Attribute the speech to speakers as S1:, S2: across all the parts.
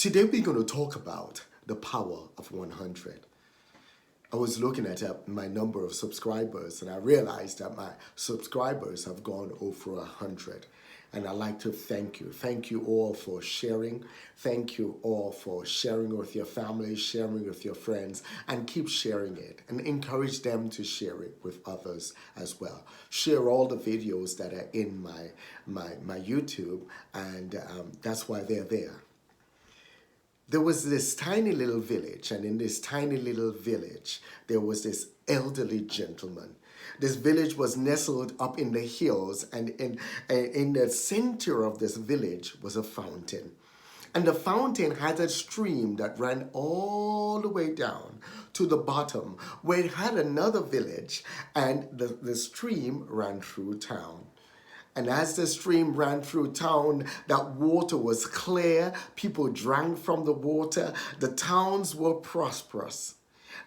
S1: Today we're going to talk about the power of 100. I was looking at my number of subscribers and I realized that my subscribers have gone over 100. And I'd like to thank you. Thank you all for sharing. Thank you all for sharing with your family, sharing with your friends, and keep sharing it and encourage them to share it with others as well. Share all the videos that are in my YouTube, and that's why they're there. There was this tiny little village, and in this tiny little village, there was this elderly gentleman. This village was nestled up in the hills, and in the center of this village was a fountain. And the fountain had a stream that ran all the way down to the bottom, where it had another village, and the stream ran through town. And as the stream ran through town, that water was clear. People drank from the water. The towns were prosperous.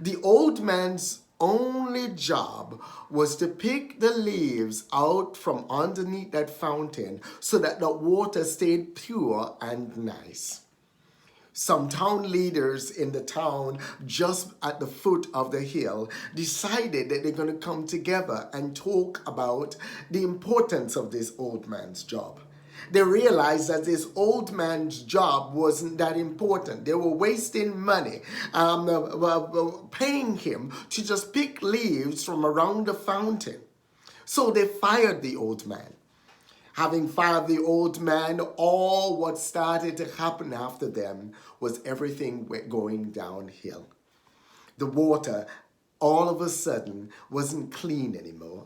S1: The old man's only job was to pick the leaves out from underneath that fountain so that the water stayed pure and nice. Some town leaders in the town just at the foot of the hill decided that they're going to come together and talk about the importance of this old man's job. They realized that this old man's job wasn't that important. They were wasting money, paying him to just pick leaves from around the fountain. So they fired the old man. Having fired the old man, all what started to happen after them was everything going downhill. The water, all of a sudden, wasn't clean anymore.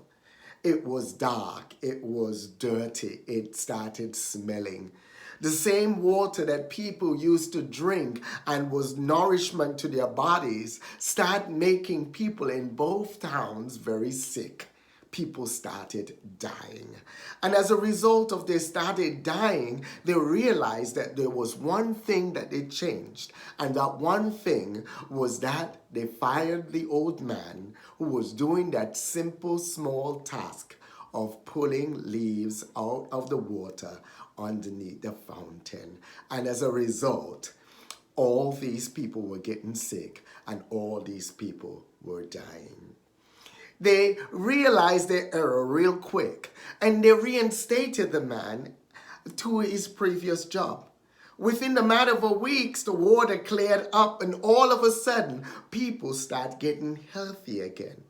S1: It was dark, it was dirty, it started smelling. The same water that people used to drink and was nourishment to their bodies started making people in both towns very sick. People started dying. And as a result of they started dying, they realized that there was one thing that they changed. And that one thing was that they fired the old man who was doing that simple, small task of pulling leaves out of the water underneath the fountain. And as a result, all these people were getting sick and all these people were dying. They realized their error real quick, and they reinstated the man to his previous job. Within the matter of weeks, the water cleared up, and all of a sudden, people start getting healthy again.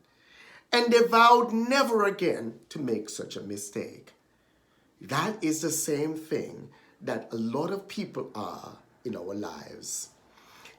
S1: And they vowed never again to make such a mistake. That is the same thing that a lot of people are in our lives.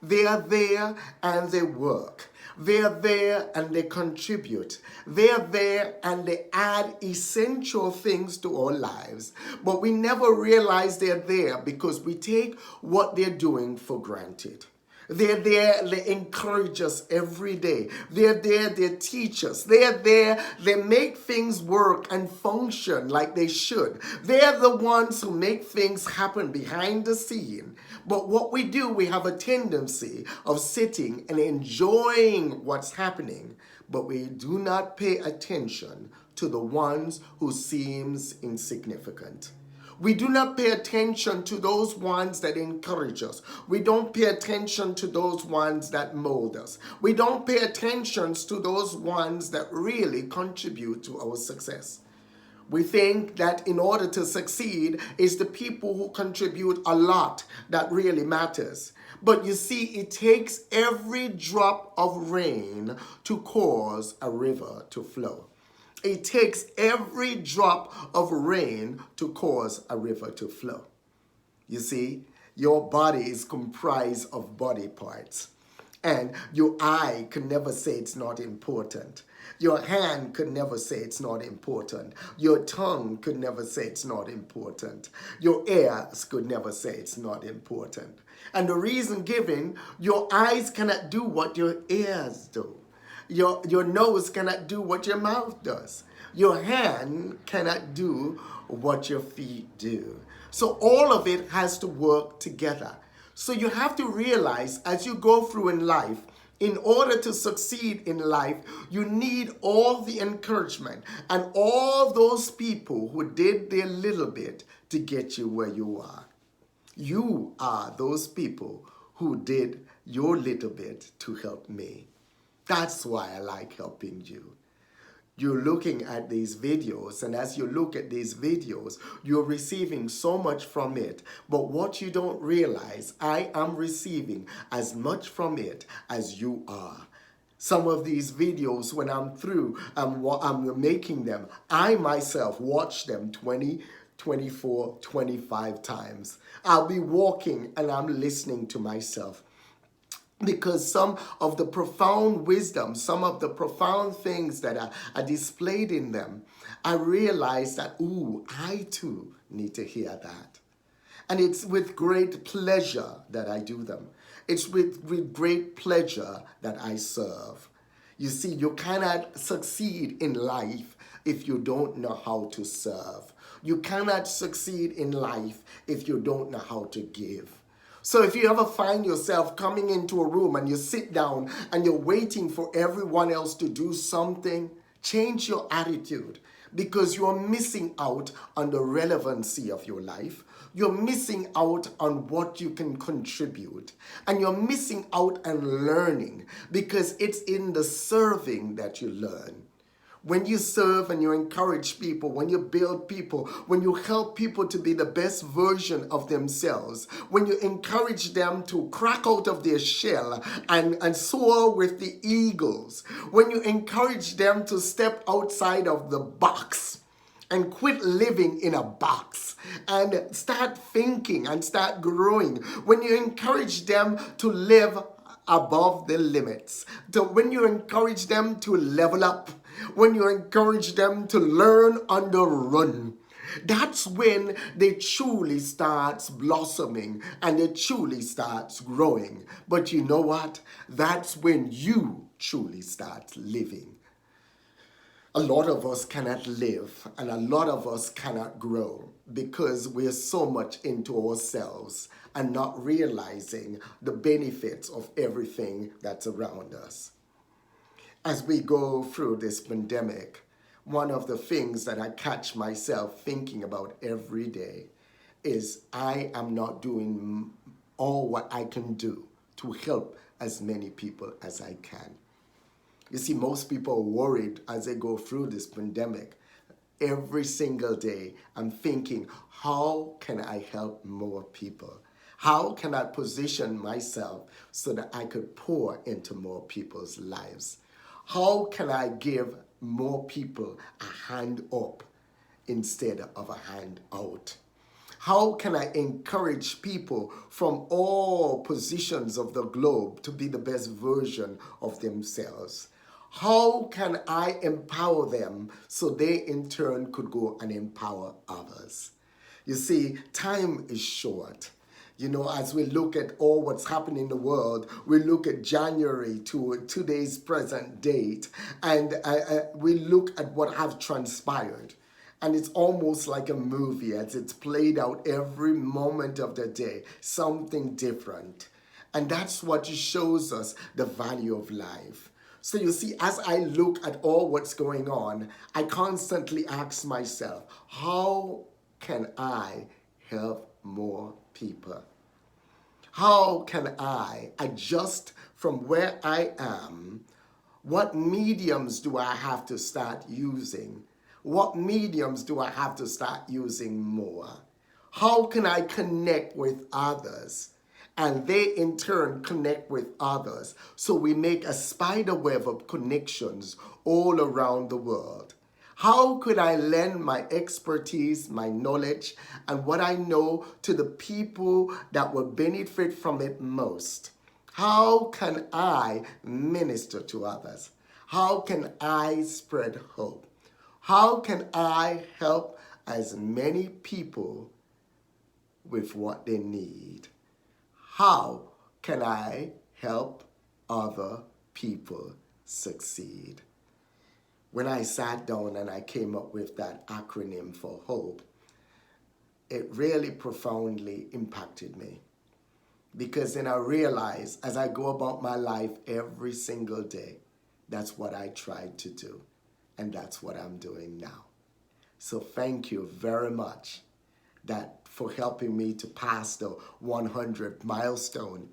S1: They are there and they work. They are there and they contribute. They are there and they add essential things to our lives. But we never realize they're there because we take what they're doing for granted. They're there, they encourage us every day. They're there, they teach us. They're there, they make things work and function like they should. They're the ones who make things happen behind the scene. But what we do, we have a tendency of sitting and enjoying what's happening, but we do not pay attention to the ones who seems insignificant. We do not pay attention to those ones that encourage us. We don't pay attention to those ones that mold us. We don't pay attention to those ones that really contribute to our success. We think that in order to succeed, it's the people who contribute a lot that really matters. But you see, it takes every drop of rain to cause a river to flow. It takes every drop of rain to cause a river to flow. You see, your body is comprised of body parts. And your eye could never say it's not important. Your hand could never say it's not important. Your tongue could never say it's not important. Your ears could never say it's not important. And the reason given, your eyes cannot do what your ears do. Your nose cannot do what your mouth does. Your hand cannot do what your feet do. So all of it has to work together. So you have to realize as you go through in life, in order to succeed in life, you need all the encouragement and all those people who did their little bit to get you where you are. You are those people who did your little bit to help me. That's why I like helping you. You're looking at these videos, and as you look at these videos, you're receiving so much from it. But what you don't realize, I am receiving as much from it as you are. Some of these videos, when I'm through, I'm making them, I myself watch them 20, 24, 25 times. I'll be walking and I'm listening to myself. Because some of the profound wisdom, some of the profound things that are displayed in them, I realize that, ooh, I too need to hear that. And it's with great pleasure that I do them. It's with great pleasure that I serve. You see, you cannot succeed in life if you don't know how to serve. You cannot succeed in life if you don't know how to give. So if you ever find yourself coming into a room and you sit down and you're waiting for everyone else to do something, change your attitude, because you're missing out on the relevancy of your life. You're missing out on what you can contribute. And you're missing out on learning, because it's in the serving that you learn. When you serve and you encourage people, when you build people, when you help people to be the best version of themselves, when you encourage them to crack out of their shell and soar with the eagles, when you encourage them to step outside of the box and quit living in a box and start thinking and start growing, when you encourage them to live above the limits, when you encourage them to level up, when you encourage them to learn on the run, that's when they truly starts blossoming and they truly starts growing. But you know what? That's when you truly start living. A lot of us cannot live and a lot of us cannot grow because we're so much into ourselves and not realizing the benefits of everything that's around us. As we go through this pandemic, one of the things that I catch myself thinking about every day is I am not doing all what I can do to help as many people as I can. You see, most people are worried as they go through this pandemic. Every single day, I'm thinking, how can I help more people? How can I position myself so that I could pour into more people's lives? How can I give more people a hand up instead of a hand out? How can I encourage people from all positions of the globe to be the best version of themselves? How can I empower them so they in turn could go and empower others? You see, time is short. You know, as we look at all what's happening in the world, we look at January to today's present date, and we look at what have transpired. And it's almost like a movie as it's played out every moment of the day, something different. And that's what shows us the value of life. So you see, as I look at all what's going on, I constantly ask myself, how can I help more people? How can I adjust from where I am? What mediums do I have to start using? What mediums do I have to start using more? How can I connect with others? And they in turn connect with others. So we make a spider web of connections all around the world. How could I lend my expertise, my knowledge, and what I know to the people that will benefit from it most? How can I minister to others? How can I spread hope? How can I help as many people with what they need? How can I help other people succeed? When I sat down and I came up with that acronym for HOPE, it really profoundly impacted me. Because then I realized as I go about my life every single day, that's what I tried to do. And that's what I'm doing now. So thank you very much. that for helping me to pass the 100 milestone.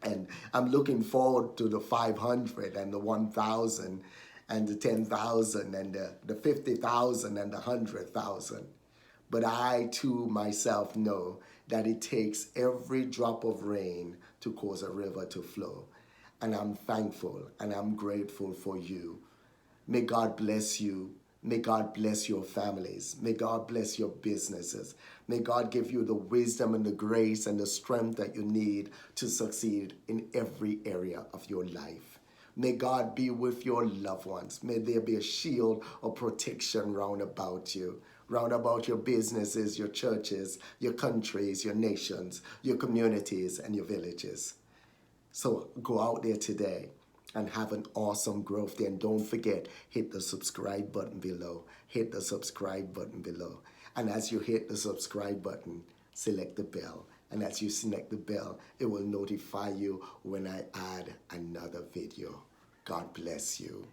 S1: And I'm looking forward to the 500 and the 1,000 and the 10,000 and the 50,000 and the 100,000. But I too myself know that it takes every drop of rain to cause a river to flow. And I'm thankful and I'm grateful for you. May God bless you. May God bless your families. May God bless your businesses. May God give you the wisdom and the grace and the strength that you need to succeed in every area of your life. May God be with your loved ones. May there be a shield of protection round about you, round about your businesses, your churches, your countries, your nations, your communities, and your villages. So go out there today and have an awesome growth day. And don't forget, hit the subscribe button below. Hit the subscribe button below. And as you hit the subscribe button, select the bell. And as you select the bell, it will notify you when I add another video. God bless you.